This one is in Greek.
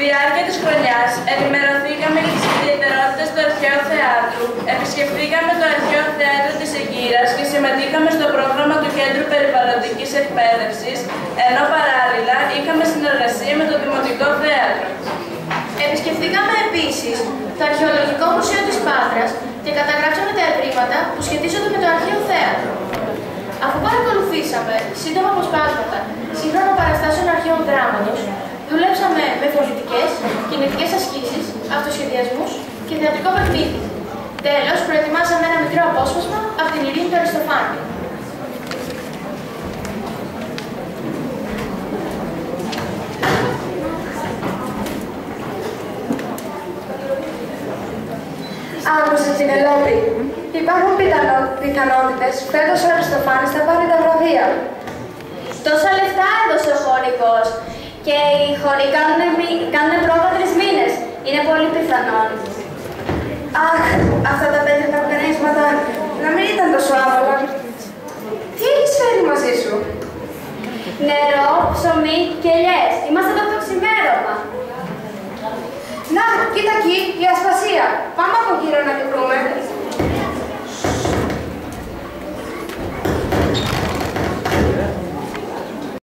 διάρκεια της χρονιάς ενημερωθήκαμε για τις ιδιαιτερότητες του Αρχαίου Θεάτρου, επισκεφθήκαμε το Αρχαίο Θέατρο της Αιγύρας και συμμετείχαμε στο πρόγραμμα του Κέντρου Περιβαλλοντικής Εκπαίδευσης, ενώ παράλληλα είχαμε συνεργασία με το Δημοτικό Θέατρο. Επισκεφθήκαμε επίσης το Αρχαιολογικό Μουσείο της Πάτρας και καταγράψαμε τα ευρήματα που σχετίζονται με το Αρχαίο Θέατρο. Αφού παρακολουθήσαμε σύντομα αποσπάσματα σύγχρονων παραστάσεων αρχαίων δράματος, δουλέψαμε με φωνητικές, κινητικές ασκήσεις, αυτοσχεδιασμούς και θεατρικό παιχνίδι. Τέλος, προετοιμάσαμε ένα μικρό απόσπασμα από την Ειρήνη του Αριστοφάνη. Άκουσε, Τσινελόπη. Υπάρχουν πιθανότητες φέτος ο Αριστοφάνης θα πάρει τα βραβεία. Τόσα λεφτά έδωσε ο χωρικός και οι χωροί κάνουν πρόβα 3 μήνες. Είναι πολύ πιθανόν. Αχ, αυτά τα πέτρινα οργανίσματα να μην ήταν τόσο άβολα. Τι έχεις φέρει μαζί σου? Νερό, ψωμί και ελιές. Είμαστε εδώ το ξημέρωμα. Να, κοίτα εκεί, η Ασπασία. Πάμε από γύρω να τη βρούμε.